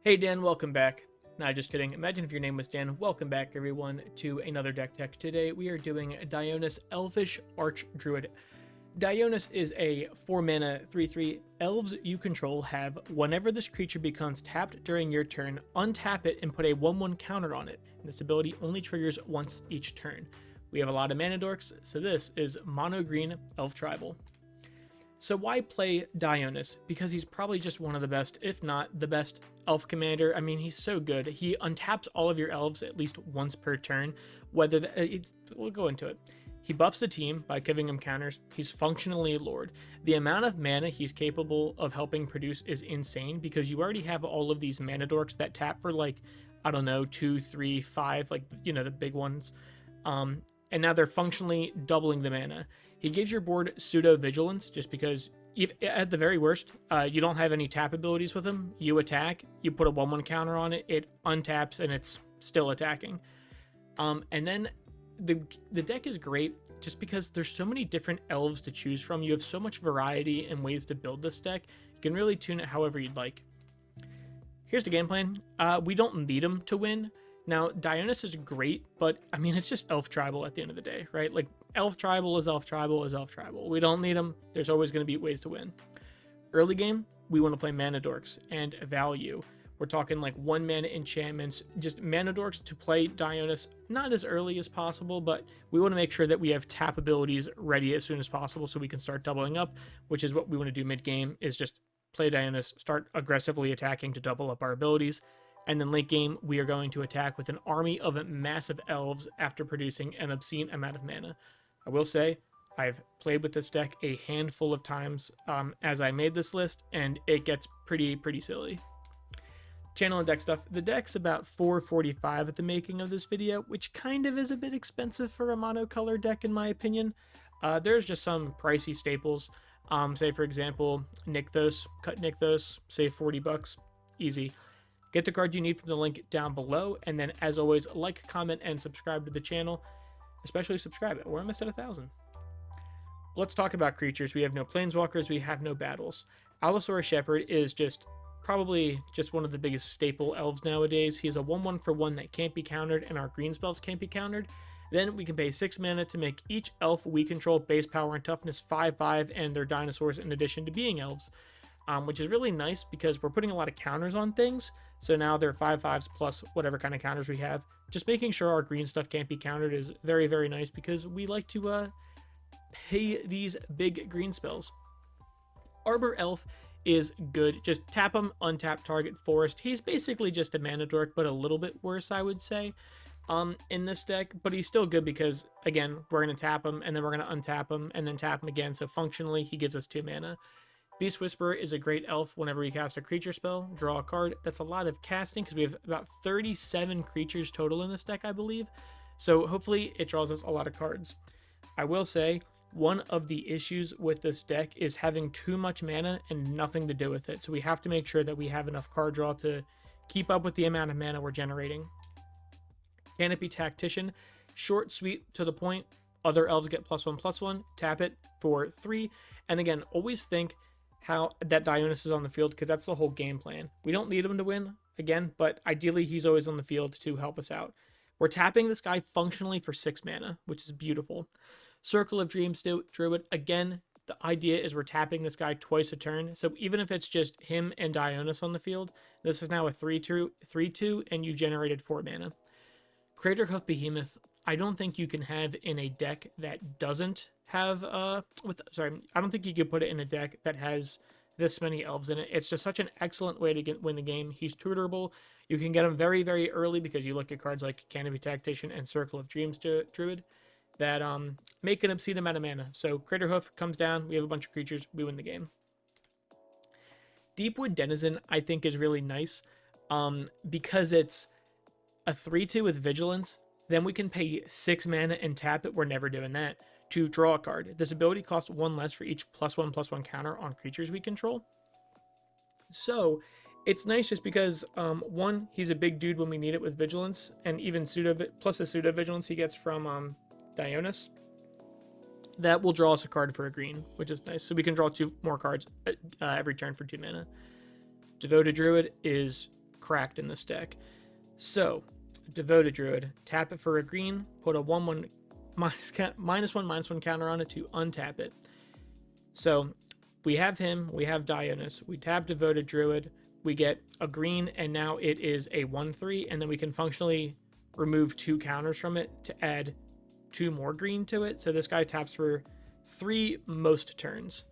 Hey Dan, welcome back. Nah, just kidding. Imagine if your name was Dan. Welcome back, everyone, to another deck tech. Today we are doing Dionus Elvish Archdruid. Dionus is a 4-mana 3/3. Elves you control have, whenever this creature becomes tapped during your turn, untap it and put a 1/1 counter on it. And this ability only triggers once each turn. We have a lot of mana dorks, so this is mono green elf tribal. So why play Dionus? Because he's probably just one of the best, if not the best elf commander. I mean, he's so good. He untaps all of your elves at least once per turn. We'll go into it. He buffs the team by giving them counters. He's functionally a lord. The amount of mana he's capable of helping produce is insane because you already have all of these mana dorks that tap for like, I don't know, 2, 3, 5, like, the big ones. And now they're functionally doubling the mana. He gives your board pseudo-vigilance just because, at the very worst, you don't have any tap abilities with him. You attack, you put a 1/1 counter on it, it untaps, and it's still attacking. And then the deck is great just because there's so many different elves to choose from. You have so much variety and ways to build this deck. You can really tune it however you'd like. Here's the game plan. We don't need him to win. Now, Dionus is great, but I mean, it's just elf tribal at the end of the day, right? Like, elf tribal is elf tribal is elf tribal. We don't need them. There's always going to be ways to win. Early game, we want to play mana dorks and value. We're talking like 1 mana enchantments, just mana dorks to play Dionus, not as early as possible, but we want to make sure that we have tap abilities ready as soon as possible so we can start doubling up, which is what we want to do mid-game, is just play Dionus, start aggressively attacking to double up our abilities. And then late game, we are going to attack with an army of massive elves after producing an obscene amount of mana. I will say, I've played with this deck a handful of times as I made this list, and it gets pretty silly. Channel and deck stuff. The deck's about $4.45 at the making of this video, which kind of is a bit expensive for a monocolor deck in my opinion. There's just some pricey staples. Say for example, Nykthos, cut Nykthos, save 40 bucks, easy. Get the cards you need from the link down below, and then as always, like, comment, and subscribe to the channel. Especially subscribe. We're almost at 1,000. Let's talk about creatures. We have no planeswalkers, we have no battles. Allosaurus Shepherd is probably just one of the biggest staple elves nowadays. He's a 1/1 for 1 that can't be countered, and our green spells can't be countered. Then we can pay 6 mana to make each elf we control base power and toughness 5/5, and they're dinosaurs in addition to being elves. Which is really nice because we're putting a lot of counters on things. So now they're 5/5s plus whatever kind of counters we have. Just making sure our green stuff can't be countered is very nice because we like to pay these big green spells. Arbor Elf is good. Just tap him, untap target forest. He's basically just a mana dork, but a little bit worse, I would say, in this deck. But he's still good because, again, we're going to tap him, and then we're going to untap him, and then tap him again. So functionally, he gives us 2 mana. Beast Whisperer is a great elf whenever we cast a creature spell, draw a card. That's a lot of casting because we have about 37 creatures total in this deck, I believe. So hopefully it draws us a lot of cards. I will say, one of the issues with this deck is having too much mana and nothing to do with it. So we have to make sure that we have enough card draw to keep up with the amount of mana we're generating. Canopy Tactician, short, sweet, to the point. Other elves get +1/+1. Tap it for 3. And again, always think how that Dionus is on the field, because that's the whole game plan. We don't need him to win, again, but ideally he's always on the field to help us out. We're tapping this guy functionally for 6 mana, which is beautiful. Circle of Dreams Druid, again, the idea is we're tapping this guy twice a turn, so even if it's just him and Dionus on the field, this is now a 3/2, and you generated 4 mana. Craterhoof Behemoth, I don't think you can have in a deck that doesn't have I don't think you could put it in a deck that has this many elves in it. It's just such an excellent way to win the game. He's tutorable. You can get him very early because you look at cards like Canopy Tactician and Circle of Dreams Druid that make an obscene amount of mana. So Craterhoof comes down, we have a bunch of creatures, we win the game. Deepwood Denizen I think is really nice because it's a 3/2 with Vigilance. Then we can pay 6 mana and tap it. We're never doing that. To draw a card. This ability costs 1 less for each +1/+1 counter on creatures we control. So it's nice just because, one, he's a big dude when we need it with Vigilance, and even plus the pseudo-vigilance he gets from Dionus. That will draw us a card for a green, which is nice. So we can draw 2 more cards every turn for 2 mana. Devoted Druid is cracked in this deck. So, Devoted Druid, tap it for a green, put a 1/1 -1/-1 counter on it to untap it. So, we have him, we have Dionus, we tap Devoted Druid, we get a green, and now it is a 1/3, and then we can functionally remove 2 counters from it to add 2 more green to it. So this guy taps for 3 most turns.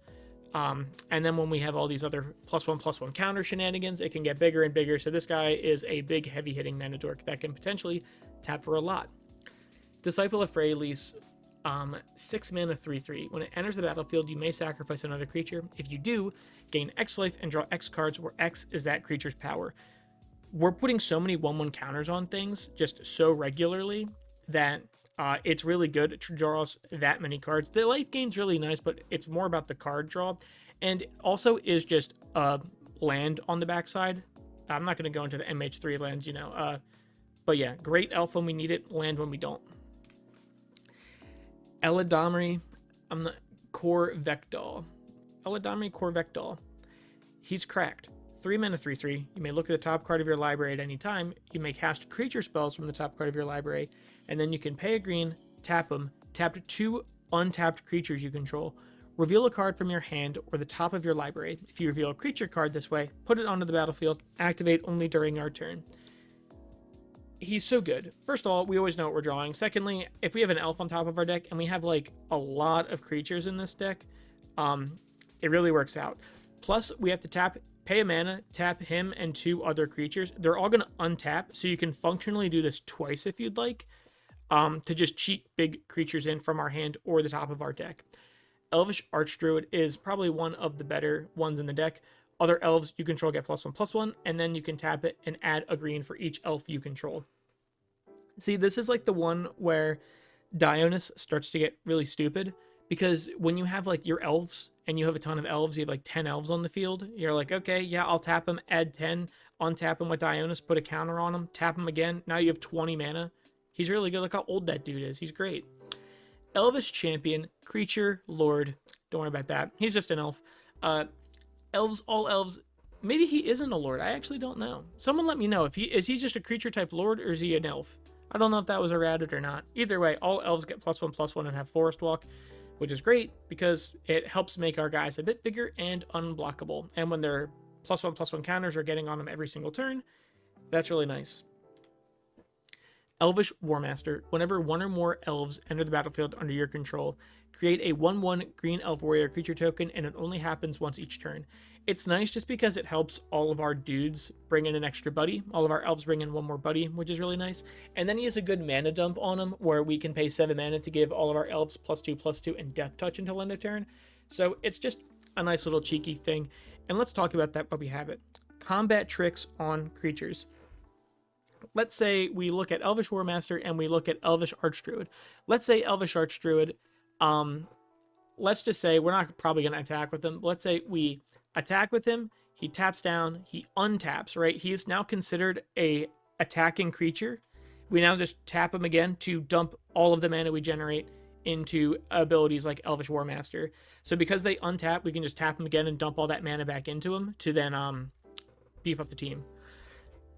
And then when we have all these other +1/+1 counter shenanigans, it can get bigger and bigger. So this guy is a big, heavy-hitting mana dork that can potentially tap for a lot. Disciple of Freylease, 6 mana, 3/3. When it enters the battlefield, you may sacrifice another creature. If you do, gain X life and draw X cards, where X is that creature's power. We're putting so many 1/1 counters on things just so regularly that it's really good to draw us that many cards. The life gain's really nice, but it's more about the card draw. And also is just land on the backside. I'm not going to go into the MH3 lands, you know. But yeah, great elf when we need it, land when we don't. Eladamri, Corvectol. Eladamri Corvectol. He's cracked. 3 mana, 3/3. You may look at the top card of your library at any time. You may cast creature spells from the top card of your library, and then you can pay a green, tap them, tap 2 untapped creatures you control, reveal a card from your hand or the top of your library. If you reveal a creature card this way, put it onto the battlefield, activate only during our turn. He's so good. First of all, we always know what we're drawing. Secondly, if we have an elf on top of our deck and we have like a lot of creatures in this deck, it really works out. Plus, we have to pay a mana, tap him and 2 other creatures. They're all going to untap, so you can functionally do this twice if you'd like, to just cheat big creatures in from our hand or the top of our deck. Elvish Archdruid is probably one of the better ones in the deck. Other elves you control get +1/+1, and then you can tap it and add a green for each elf you control. See, this is like the one where Dionus starts to get really stupid, because when you have like your elves and you have a ton of elves, you have like 10 elves on the field, you're like, okay, yeah, I'll tap him, add 10, untap him with Dionus, put a counter on him, tap him again. Now you have 20 mana. He's really good. Look how old that dude is. He's great. Elvish Champion, creature, lord. Don't worry about that. He's just an elf. Elves, all elves. Maybe he isn't a lord. I actually don't know. Someone let me know. Is he just a creature type lord, or is he an elf? I don't know if that was errated or not. Either way, all elves get +1/+1 and have Forest Walk, which is great because it helps make our guys a bit bigger and unblockable. And when their +1/+1 counters are getting on them every single turn, that's really nice. Elvish Warmaster. Whenever 1 or more elves enter the battlefield under your control, create a 1/1 green elf warrior creature token, and it only happens once each turn. It's nice just because it helps all of our dudes bring in an extra buddy. All of our elves bring in 1 more buddy, which is really nice. And then he has a good mana dump on him, where we can pay 7 mana to give all of our elves +2/+2 and Death Touch until end of turn. So it's just a nice little cheeky thing. And let's talk about that while we have it. Combat tricks on creatures. Let's say we look at Elvish Warmaster and we look at Elvish Archdruid. Let's say Elvish Archdruid, let's just say we're not probably going to attack with him. Let's say we attack with him, he taps down, he untaps, right? He is now considered a attacking creature. We now just tap him again to dump all of the mana we generate into abilities like Elvish Warmaster. So because they untap, we can just tap him again and dump all that mana back into him to then beef up the team.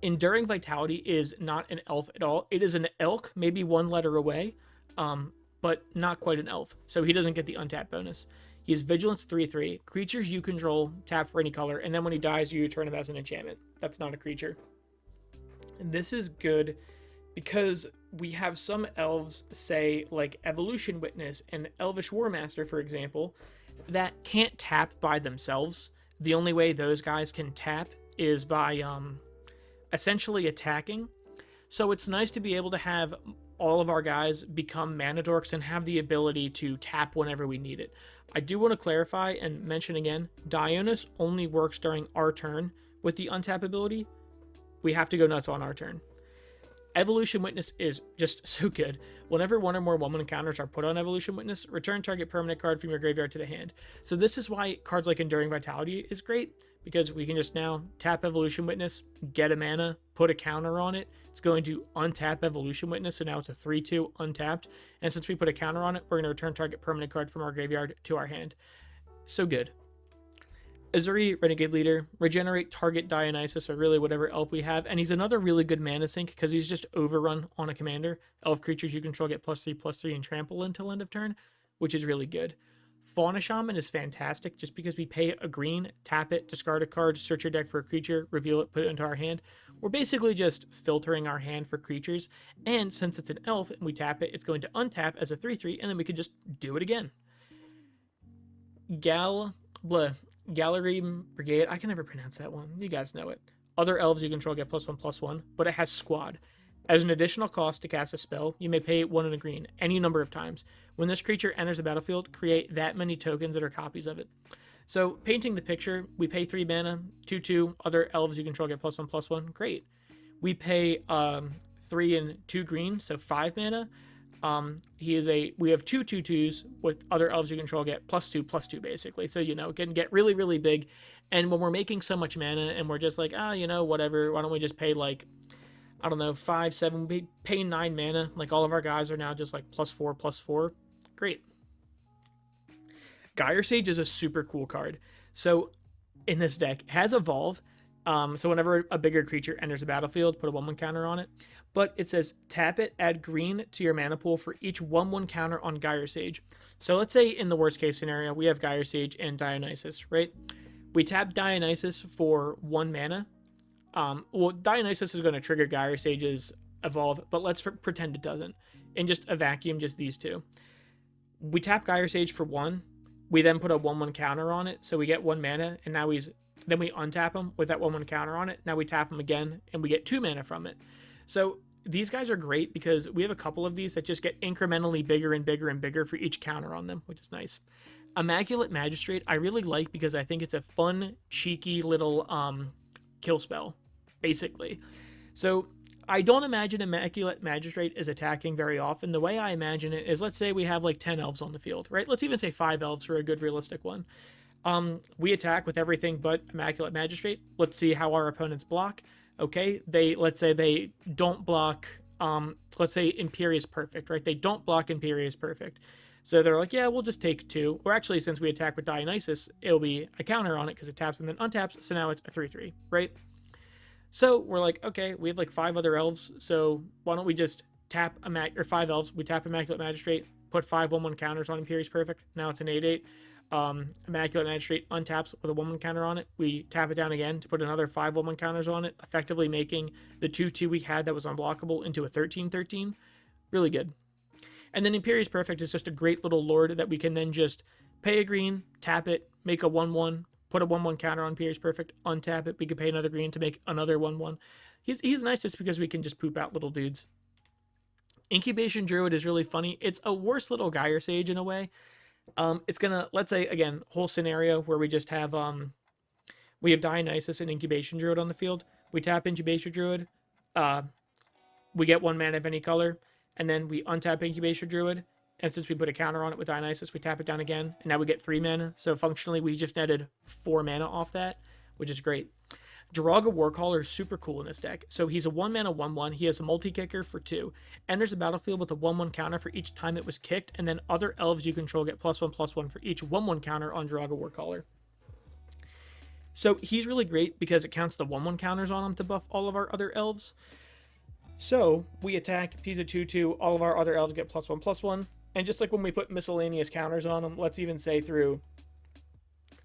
Enduring Vitality is not an elf at all. It is an elk, maybe 1 letter away, but not quite an elf. So he doesn't get the untap bonus. He has Vigilance 3/3. Creatures you control, tap for any color, and then when he dies, you return him as an enchantment. That's not a creature. And this is good because we have some elves, say, like Evolution Witness and Elvish Warmaster, for example, that can't tap by themselves. The only way those guys can tap is by essentially attacking. So it's nice to be able to have all of our guys become mana dorks and have the ability to tap whenever we need it. I do want to clarify and mention again, Dionus only works during our turn with the untap ability. We have to go nuts on our turn. Evolution Witness is just so good. Whenever 1 or more 1/1 encounters are put on Evolution Witness, return target permanent card from your graveyard to the hand. So this is why cards like Enduring Vitality is great, because we can just now tap Evolution Witness, get a mana, put a counter on it. It's going to untap Evolution Witness, so now it's a 3/2 untapped. And since we put a counter on it, we're going to return target permanent card from our graveyard to our hand. So good. Azuri, Renegade Leader, regenerate target Dionysus, or really whatever elf we have, and he's another really good mana sink because he's just overrun on a commander. Elf creatures you control get +3/+3 and trample until end of turn, which is really good. Fauna Shaman is fantastic just because we pay a green, tap it, discard a card, search your deck for a creature, reveal it, put it into our hand. We're basically just filtering our hand for creatures, and since it's an elf and we tap it, it's going to untap as a 3/3, and then we could just do it again. Gallery Brigade, I can never pronounce that one. You guys know it. Other elves you control get +1/+1, but it has Squad. As an additional cost to cast a spell, you may pay 1 and a green any number of times. When this creature enters the battlefield, create that many tokens that are copies of it. So, painting the picture, we pay 3 mana, 2/2, other elves you control get +1/+1. Great. We pay 3 and 2 green, so 5 mana. We have 2/2/2s with other elves you control get +2/+2 basically. So, it can get really, really big. And when we're making so much mana and we're just like, whatever, why don't we just pay like, I don't know, 5, 7, we pay 9 mana. Like all of our guys are now just like +4/+4. Great. Gyre Sage is a super cool card. So in this deck, it has Evolve. So whenever a bigger creature enters the battlefield, put a 1/1 counter on it. But it says tap it, add green to your mana pool for each 1/1 counter on Gyre Sage. So let's say in the worst case scenario, we have Gyre Sage and Dionysus, right? We tap Dionysus for 1 mana. Dionysus is going to trigger Gyre Sage's Evolve, but let's pretend it doesn't. In just a vacuum, just these two. We tap Gyre Sage for 1. We then put a 1/1 counter on it, so we get 1 mana, and now then we untap him with that 1/1 counter on it. Now we tap him again, and we get 2 mana from it. So these guys are great because we have a couple of these that just get incrementally bigger and bigger and bigger for each counter on them, which is nice. Immaculate Magistrate I really like because I think it's a fun, cheeky little kill spell, basically. So I don't imagine Immaculate Magistrate is attacking very often. The way I imagine it is, let's say we have like 10 elves on the field, right? Let's even say 5 elves for a good realistic one. We attack with everything but Immaculate Magistrate. Let's see how our opponents block. Okay, let's say they don't block, let's say Imperious Perfect, right? They don't block Imperious Perfect. So they're like, yeah, we'll just take 2. Or actually, since we attack with Dionysus, it'll be a counter on it because it taps and then untaps. So now it's a 3/3, right? So we're like, okay, we have like 5 other elves. So why don't we just tap 5 elves? We tap Immaculate Magistrate, put 5 1/1 counters on Imperious Perfect. Now it's an 8/8. Immaculate Magistrate untaps with a 1/1 counter on it. We tap it down again to put another 5 1/1 counters on it, effectively making the 2/2 we had that was unblockable into a 13/13. Really good. And then Imperious Perfect is just a great little lord that we can then just pay a green, tap it, make a 1/1, put a 1/1 counter on Imperious Perfect, untap it. We could pay another green to make another 1/1. He's nice just because we can just poop out little dudes. Incubation Druid is really funny. It's a worse little Gyre Sage in a way. It's gonna, let's say again, whole scenario where we just have we have Dionysus and Incubation Druid on the field. We tap Incubation Druid, we get 1 mana of any color, and then we untap Incubation Druid. And since we put a counter on it with Dionysus, we tap it down again, and now we get 3 mana. So functionally, we just netted 4 mana off that, which is great. Draga Warcaller is super cool in this deck. So he's a 1 mana 1/1. He has a multi-kicker for 2. Enters the battlefield with a 1/1 counter for each time it was kicked, and then other elves you control get +1/+1 for each 1/1 counter on Draga Warcaller. So he's really great because it counts the 1/1 counters on him to buff all of our other elves. So we attack, he's a 2/2, all of our other elves get +1/+1. And just like when we put miscellaneous counters on them, let's even say through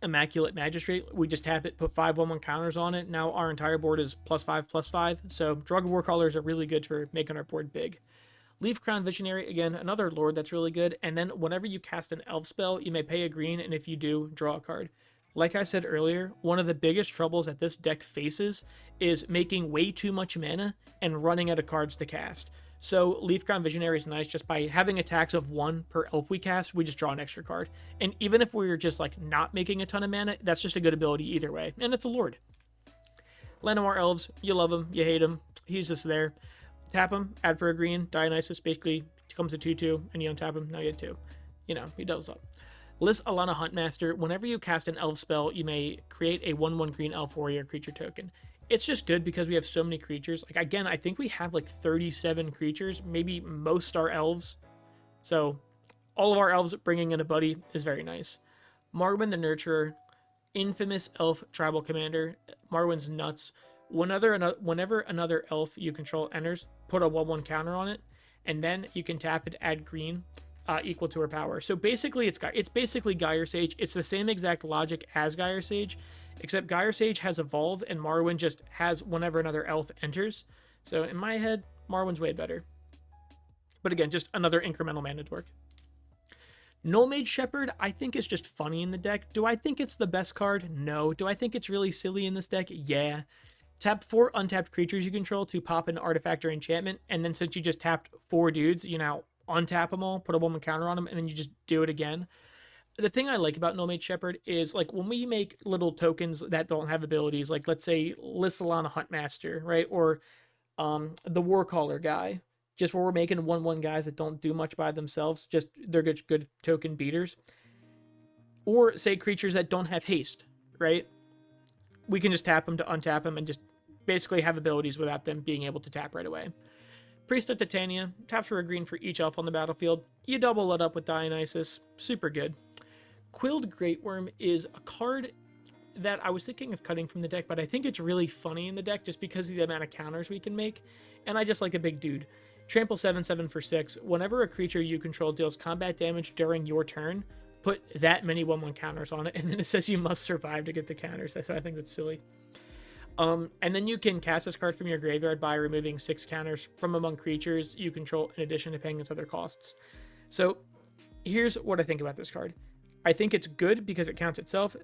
Immaculate Magistrate, we just tap it, put 5 1/1 counters on it. Now our entire board is +5/+5. So Draga Warcallers are really good for making our board big. Leaf Crown Visionary, again, another lord that's really good. And then whenever you cast an elf spell, you may pay a green, and if you do, draw a card. Like I said earlier, one of the biggest troubles that this deck faces is making way too much mana and running out of cards to cast. So Leaf Crown Visionary is nice just by having attacks of 1 per elf we cast, we just draw an extra card. And even if we were just like not making a ton of mana, that's just a good ability either way. And it's a lord. Llanowar Elves, you love him, you hate him, he's just there. Tap him, add for a green, Dionysus basically becomes a 2/2, and you untap him, now you get 2. He does up. List Alana Huntmaster, whenever you cast an elf spell, you may create a 1/1 green elf warrior creature token. It's just good because we have so many creatures. Like, again, I think we have like 37 creatures, maybe most are elves. So all of our elves bringing in a buddy is very nice. Marwyn the Nurturer, infamous elf tribal commander. Marwyn's nuts. Whenever another elf you control enters, put a 1/1 counter on it, and then you can tap it, add green, equal to her power. So basically, it's basically Gyre Sage. It's the same exact logic as Gyre Sage, except Gyre Sage has evolved, and Marwyn just has whenever another elf enters. So in my head, Marwyn's way better. But again, just another incremental mana to work. Null Mage Shepherd, I think, is just funny in the deck. Do I think it's the best card? No. Do I think it's really silly in this deck? Yeah. Tap 4 untapped creatures you control to pop an artifact or enchantment, and then since you just tapped 4 dudes, you now untap them all, put a 1/1 counter on them, and then you just do it again. The thing I like about No Mage Shepherd is, like, when we make little tokens that don't have abilities, like, let's say Lissalana Huntmaster, right? Or the Warcaller guy, just where we're making 1/1 guys that don't do much by themselves, just they're good token beaters. Or, say, creatures that don't have haste, right? We can just tap them to untap them and just basically have abilities without them being able to tap right away. Priest of Titania, taps for a green for each elf on the battlefield. You double it up with Dionysus, super good. Quilled Greatworm is a card that I was thinking of cutting from the deck, but I think it's really funny in the deck just because of the amount of counters we can make, and I just like a big dude. Trample 7/7 for 6. Whenever a creature you control deals combat damage during your turn, put that many 1/1 counters on it, and then it says you must survive to get the counters. That's why I think that's silly. And then you can cast this card from your graveyard by removing 6 counters from among creatures you control in addition to paying its other costs. So here's what I think about this card. I think it's good because it counts itself.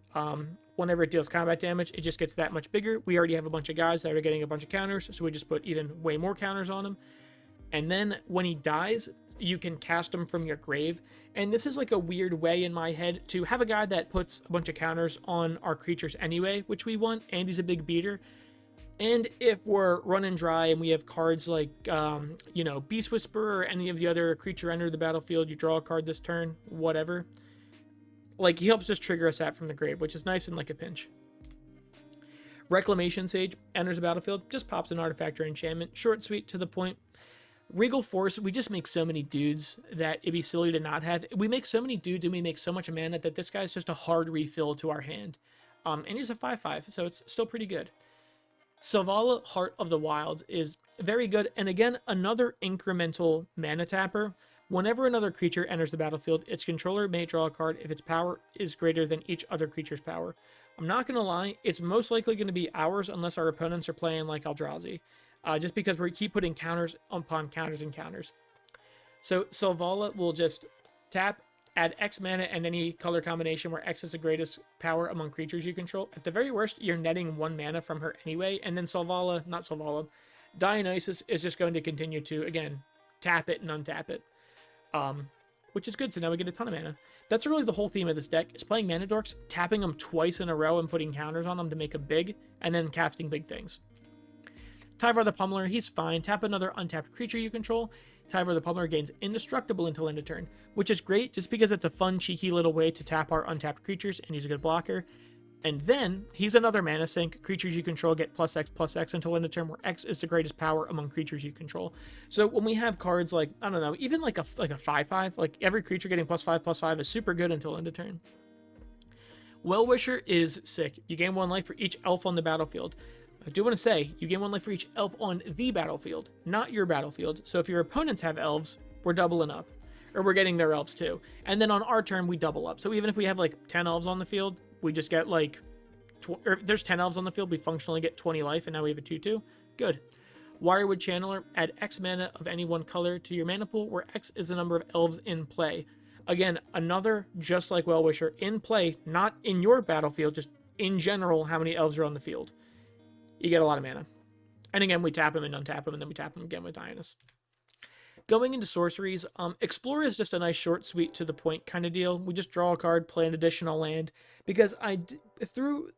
Whenever it deals combat damage, it just gets that much bigger. We already have a bunch of guys that are getting a bunch of counters, so we just put even way more counters on them. And then when he dies, you can cast him from your grave. And this is like a weird way in my head to have a guy that puts a bunch of counters on our creatures anyway, which we want, and he's a big beater. And if we're running dry and we have cards like, Beast Whisperer or any of the other creature enter the battlefield, you draw a card this turn, whatever. Like, he helps us trigger us out from the grave, which is nice in like a pinch. Reclamation Sage enters the battlefield, just pops an artifact or enchantment, short, sweet, to the point. Regal Force, we just make so many dudes that it'd be silly to not have. We make so many dudes and we make so much mana that this guy's just a hard refill to our hand. And he's a 5/5, so it's still pretty good. Selvala, Heart of the Wilds, is very good, and again, another incremental mana tapper. Whenever another creature enters the battlefield, its controller may draw a card if its power is greater than each other creature's power. I'm not going to lie, it's most likely going to be ours unless our opponents are playing like Eldrazi. Just because we keep putting counters upon counters and counters. So Selvala will just tap, add X mana and any color combination where X is the greatest power among creatures you control. At the very worst, you're netting 1 mana from her anyway, and then Dionysus is just going to continue to, again, tap it and untap it. Which is good, so now we get a ton of mana. That's really the whole theme of this deck, is playing mana dorks, tapping them twice in a row and putting counters on them to make them big, and then casting big things. Tyvar the Pummeler, he's fine. Tap another untapped creature you control. Tyvar the Pummeler gains indestructible until end of turn, which is great just because it's a fun, cheeky little way to tap our untapped creatures, and he's a good blocker. And then, he's another mana sink. Creatures you control get +X until end of turn, where X is the greatest power among creatures you control. So when we have cards like, I don't know, even like a 5/5, like every creature getting +5/+5 is super good until end of turn. Well-Wisher is sick. You gain 1 life for each elf on the battlefield. I do want to say, you gain 1 life for each elf on the battlefield, not your battlefield. So if your opponents have elves, we're doubling up. Or we're getting their elves too. And then on our turn, we double up. So even if we have like 10 elves on the field, we just get like... or if there's 10 elves on the field, we functionally get 20 life, and now we have a 2/2. Good. Wirewood Channeler, add X mana of any one color to your mana pool, where X is the number of elves in play. Again, another, just like Well-Wisher, in play, not in your battlefield, just in general, how many elves are on the field. You get a lot of mana. And again, we tap him and untap him, and then we tap him again with Dionus. Going into sorceries, Explore is just a nice short, sweet, to the point kind of deal. We just draw a card, play an additional land. Because through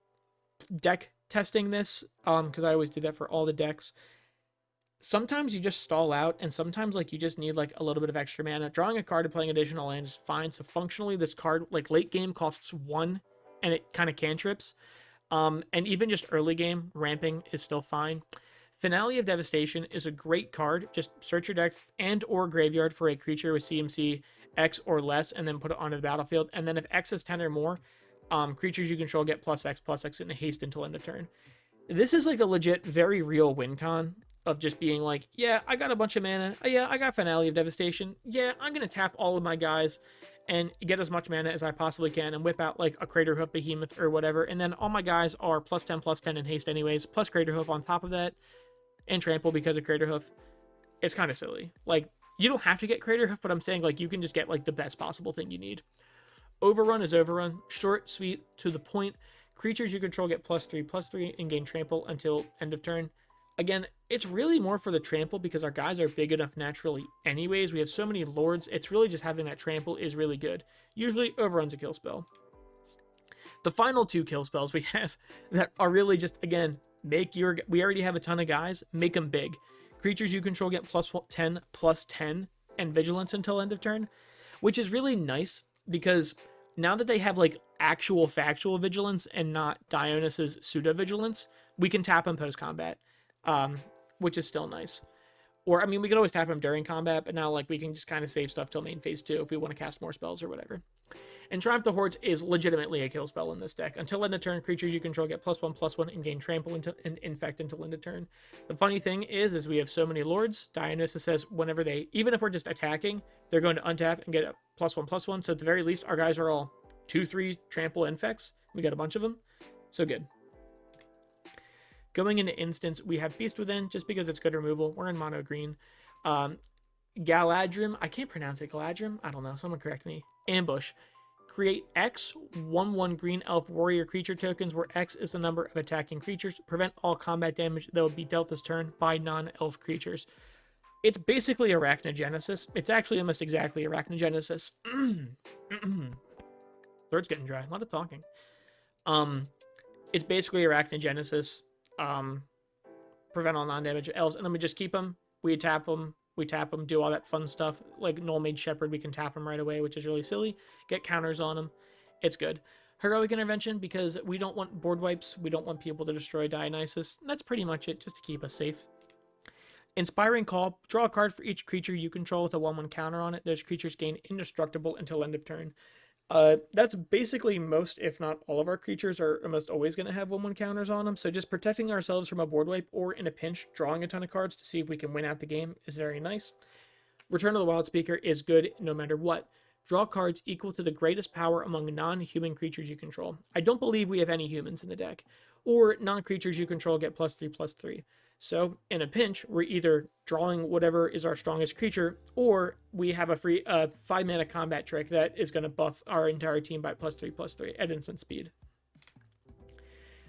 deck testing this, because I always do that for all the decks, sometimes you just stall out, and sometimes like you just need like a little bit of extra mana. Drawing a card and playing additional land is fine. So functionally, this card, like late game, costs 1, and it kind of cantrips. And even just early game, ramping is still fine. Finale of Devastation is a great card. Just search your deck and or graveyard for a creature with CMC X or less, and then put it onto the battlefield. And then if X is 10 or more, Creatures you control get +X and haste until end of turn. This is like a legit, very real win con of just being like, yeah, I got a bunch of mana. Yeah, I got Finale of Devastation. Yeah, I'm going to tap all of my guys and get as much mana as I possibly can and whip out like a Craterhoof Behemoth or whatever. And then all my guys are +10/+10 in haste anyways, plus Craterhoof on top of that and trample because of Craterhoof. It's kind of silly. Like, you don't have to get Craterhoof, but I'm saying like you can just get like the best possible thing you need. Overrun is Overrun. Short, sweet, to the point. Creatures you control get +3/+3 and gain trample until end of turn. Again, it's really more for the trample because our guys are big enough naturally anyways. We have so many lords. It's really just having that trample is really good. Usually Overrun's a kill spell. The final 2 kill spells we have that are really just, again, we already have a ton of guys, make them big. Creatures you control get +10/+10 and vigilance until end of turn, which is really nice because now that they have like actual factual vigilance and not Dionys's pseudo-vigilance, we can tap them post-combat, which is still nice. Or, I mean, we could always tap them during combat, but now like we can just kind of save stuff till main phase 2 if we want to cast more spells or whatever. And Triumph the Hordes is legitimately a kill spell in this deck. Until end of turn, creatures you control get +1/+1 and gain trample and infect until end of turn. The funny thing is we have so many lords. Dionys says whenever even if we're just attacking, they're going to untap and get a +1/+1. So at the very least, our guys are all 2/3 trample infects. We got a bunch of them. So good. Going into instance, we have Beast Within, just because it's good removal. We're in mono green. Galadrim, I can't pronounce it. Galadrim? I don't know. Someone correct me. Ambush. Create X 1/1 green elf warrior creature tokens where X is the number of attacking creatures. Prevent all combat damage that will be dealt this turn by non-elf creatures. It's basically Arachnogenesis. It's actually almost exactly Arachnogenesis. Throat's getting dry. A lot of talking. It's basically Arachnogenesis. Prevent all non-damage elves, and then we just keep them. We tap them, do all that fun stuff. Like Null Mage Shepherd, we can tap them right away, which is really silly. Get counters on them. It's good. Heroic Intervention, because we don't want board wipes. We don't want people to destroy Dionysus. That's pretty much it, just to keep us safe. Inspiring Call. Draw a card for each creature you control with a 1/1 counter on it. Those creatures gain indestructible until end of turn. That's basically most, if not all of our creatures are almost always going to have 1/1 counters on them. So just protecting ourselves from a board wipe or in a pinch, drawing a ton of cards to see if we can win out the game is very nice. Return of the Wild Speaker is good no matter what. Draw cards equal to the greatest power among non-human creatures you control. I don't believe we have any humans in the deck. Or non-creatures you control get +3/+3. So in a pinch, we're either drawing whatever is our strongest creature, or we have a free 5-mana combat trick that is going to buff our entire team by +3/+3 at instant speed.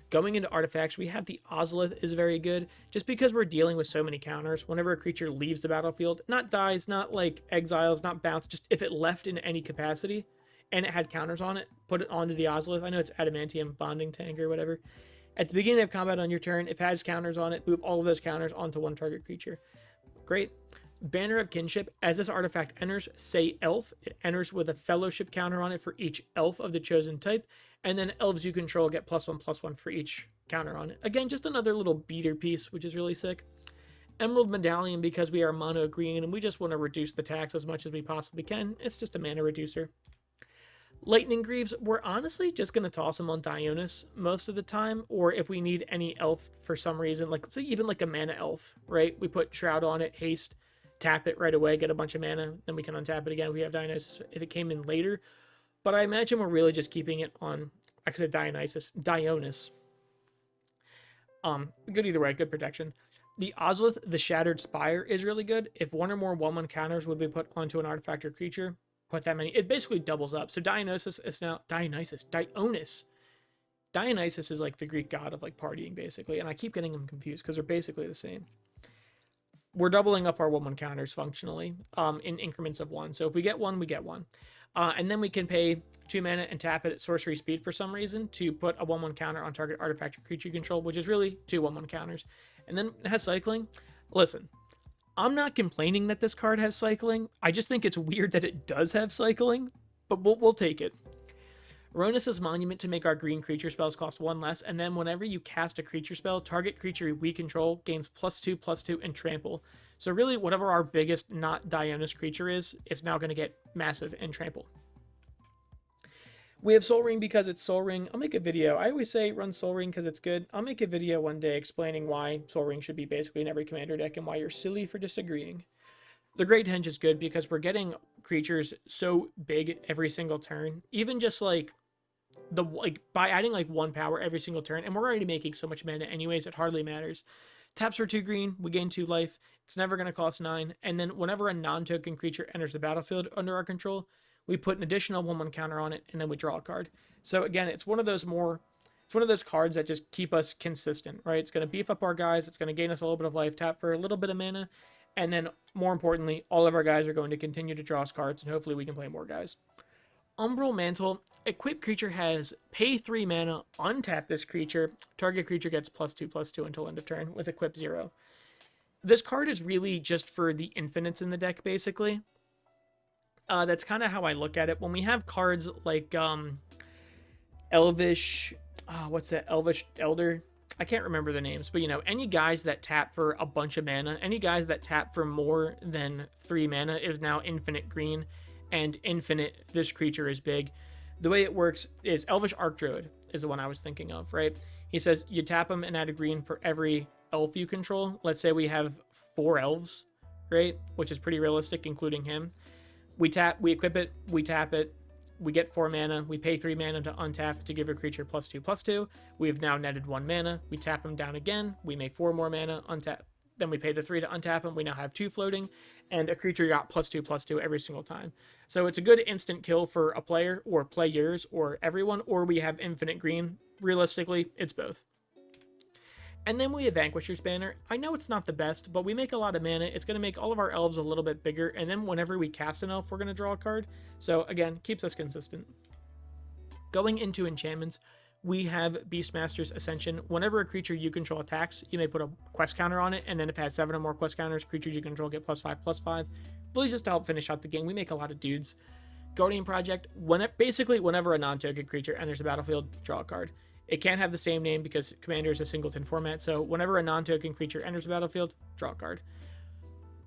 Going into artifacts, we have the Ozolith is very good, just because we're dealing with so many counters. Whenever a creature leaves the battlefield, not dies, not like exiles, not bounce, just if it left in any capacity, and it had counters on it, put it onto the Ozolith. I know it's Adamantium Bonding Tank or whatever. At the beginning of combat on your turn, if it has counters on it, move all of those counters onto one target creature. Great. Banner of Kinship. As this artifact enters, say elf. It enters with a fellowship counter on it for each elf of the chosen type. And then elves you control get +1/+1 for each counter on it. Again, just another little beater piece, which is really sick. Emerald Medallion, because we are mono green and we just want to reduce the tax as much as we possibly can. It's just a mana reducer. Lightning Greaves, we're honestly just going to toss them on Dionys most of the time, or if we need any elf for some reason, like let's say even like a mana elf, right? We put Shroud on it, haste, tap it right away, get a bunch of mana, then we can untap it again if we have Dionysus if it came in later. But I imagine we're really just keeping it on, I said Dionys. Good either way, good protection. The Ozolith, the Shattered Spire, is really good. If one or more 1/1 counters would be put onto an artifact or creature, put that many, it basically doubles up. So Dionys is now Dionys. Dionysus is like the Greek god of like partying basically, and I keep getting them confused because they're basically the same. We're doubling up our 1/1 counters functionally in increments of 1. So if we get one, we get one. And then we can pay 2 mana and tap it at sorcery speed for some reason to put a 1/1 counter on target artifact or creature you control, which is really 2 1/1 counters. And then it has cycling. Listen, I'm not complaining that this card has cycling. I just think it's weird that it does have cycling, but we'll take it. Ronus' Monument to make our green creature spells cost 1 less, and then whenever you cast a creature spell, target creature we control gains +2/+2 and trample. So really, whatever our biggest not Dionys creature is, it's now going to get massive and trample. We have Soul Ring because it's Soul Ring. I'll make a video. I always say run Soul Ring because it's good. I'll make a video one day explaining why Soul Ring should be basically in every commander deck and why you're silly for disagreeing. The Great Henge is good because we're getting creatures so big every single turn. Even just like by adding like 1 power every single turn, and we're already making so much mana anyways, it hardly matters. Taps for 2 green, we gain 2 life. It's never going to cost 9. And then whenever a non-token creature enters the battlefield under our control, we put an additional 1/1 counter on it, and then we draw a card. So again, it's one of those cards that just keep us consistent, right? It's going to beef up our guys. It's going to gain us a little bit of life, tap for a little bit of mana, and then more importantly, all of our guys are going to continue to draw us cards, and hopefully we can play more guys. Umbral Mantle. Equipped creature has pay 3 mana, untap this creature. Target creature gets +2/+2 until end of turn with equip 0. This card is really just for the infinites in the deck, basically. That's kind of how I look at it. When we have cards like Elvish, what's that? Elvish Elder? I can't remember the names, but any guys that tap for a bunch of mana, any guys that tap for more than 3 mana is now infinite green, and infinite, this creature is big. The way it works is Elvish Archdruid is the one I was thinking of, right? He says you tap him and add a green for every elf you control. Let's say we have 4 elves, right? Which is pretty realistic, including him. We equip it, we tap it, we get 4 mana, we pay 3 mana to untap to give a creature +2/+2. We have now netted 1 mana, we tap him down again, we make 4 more mana, untap. Then we pay the 3 to untap him, we now have 2 floating, and a creature got +2/+2 every single time. So it's a good instant kill for a player, or players, or everyone, or we have infinite green. Realistically, it's both. And then we have Vanquisher's Banner. I know it's not the best, but we make a lot of mana. It's going to make all of our elves a little bit bigger, and then whenever we cast an elf, we're going to draw a card. So again, keeps us consistent. Going into enchantments, we have Beastmaster's Ascension. Whenever a creature you control attacks, you may put a quest counter on it, and then if it has 7 or more quest counters, creatures you control get +5/+5. Really just to help finish out the game. We make a lot of dudes. Guardian Project, basically whenever a non-token creature enters the battlefield, draw a card. It can't have the same name because Commander is a singleton format, so whenever a non-token creature enters the battlefield, draw a card.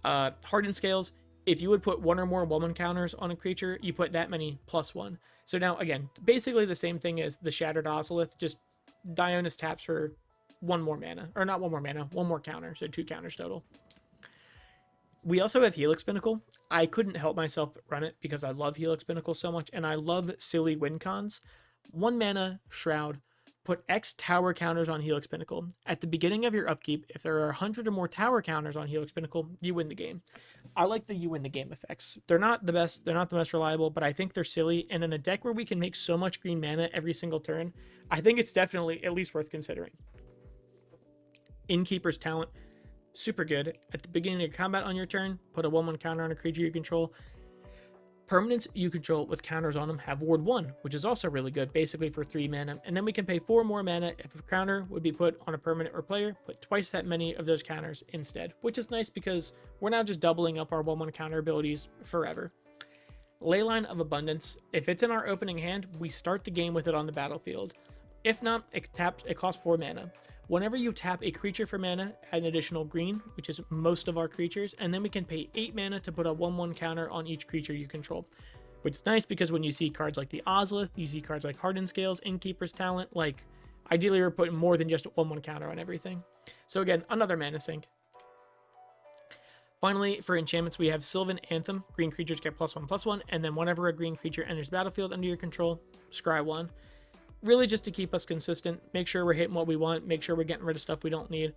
Hardened Scales, if you would put 1 or more 1/1 counters on a creature, you put that many +1. So now, again, basically the same thing as the Shattered Ozolith, just Dionus taps for 1 more mana. Or not 1 more mana, 1 more counter, so 2 counters total. We also have Helix Pinnacle. I couldn't help myself but run it because I love Helix Pinnacle so much, and I love silly win cons. 1 mana, Shroud. Put X tower counters on Helix Pinnacle. At the beginning of your upkeep, if there are 100 or more tower counters on Helix Pinnacle, you win the game. I like the you win the game effects. They're not the best, they're not the most reliable, but I think they're silly, and in a deck where we can make so much green mana every single turn, I think it's definitely at least worth considering. Innkeeper's Talent, super good. At the beginning of combat on your turn, put a 1/1 counter on a creature you control. Permanents you control with counters on them have Ward 1, which is also really good, basically for 3 mana, and then we can pay 4 more mana if a counter would be put on a permanent or player, put twice that many of those counters instead, which is nice because we're now just doubling up our 1/1 counter abilities forever. Leyline of Abundance, if it's in our opening hand, we start the game with it on the battlefield. If not, it costs 4 mana. Whenever you tap a creature for mana, add an additional green, which is most of our creatures, and then we can pay 8 mana to put a 1/1 counter on each creature you control. Which is nice because when you see cards like the Ozolith, you see cards like Hardened Scales, Innkeeper's Talent, like, ideally we're putting more than just a 1/1 counter on everything. So again, another mana sink. Finally, for enchantments, we have Sylvan Anthem. Green creatures get +1/+1, and then whenever a green creature enters the battlefield under your control, scry 1. Really just to keep us consistent, make sure we're hitting what we want, make sure we're getting rid of stuff we don't need.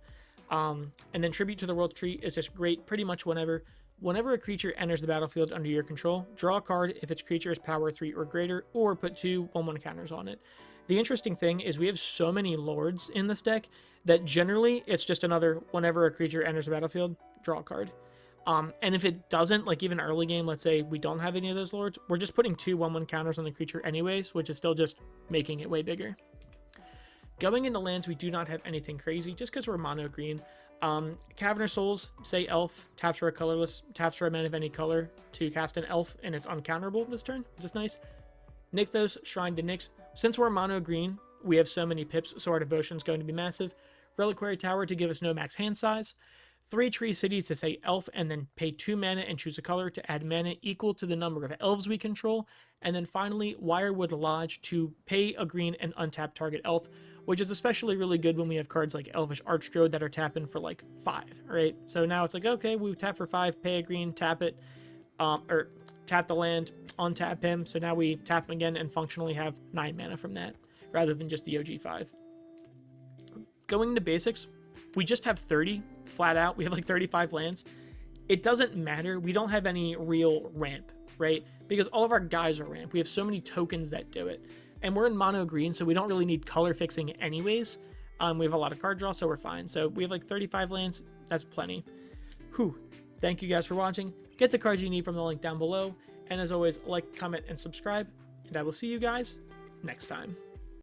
And then Tribute to the World Tree is just great pretty much whenever a creature enters the battlefield under your control. Draw a card if its creature is power 3 or greater, or put 2 1/1 counters on it. The interesting thing is we have so many lords in this deck that generally it's just another whenever a creature enters the battlefield, draw a card. And if it doesn't, like even early game, let's say we don't have any of those lords, we're just putting 2 1/1 counters on the creature anyways, which is still just making it way bigger. Going into lands, we do not have anything crazy, just because we're mono green. Cavern of Souls, say elf, taps for a colorless, taps for a mana of any color to cast an elf, and it's uncounterable this turn, which is nice. Nykthos, Shrine to Nyx. Since we're mono green, we have so many pips, so our devotion is going to be massive. Reliquary Tower to give us no max hand size. 3 tree cities to say elf, and then pay 2 mana and choose a color to add mana equal to the number of elves we control. And then finally, Wirewood Lodge to pay a green and untap target elf, which is especially really good when we have cards like Elvish Archdruid that are tapping for like 5, right? So now it's like, okay, we tap for 5, pay a green, tap it, or tap the land, untap him. So now we tap him again and functionally have 9 mana from that, rather than just the OG 5. Going into basics, we just have 30 flat out. We have like 35 lands. It doesn't matter. We don't have any real ramp, right? Because all of our guys are ramp. We have so many tokens that do it. And we're in mono green, so we don't really need color fixing anyways. We have a lot of card draw, so we're fine. So we have like 35 lands. That's plenty. Whew. Thank you guys for watching. Get the cards you need from the link down below. And as always, like, comment, and subscribe. And I will see you guys next time.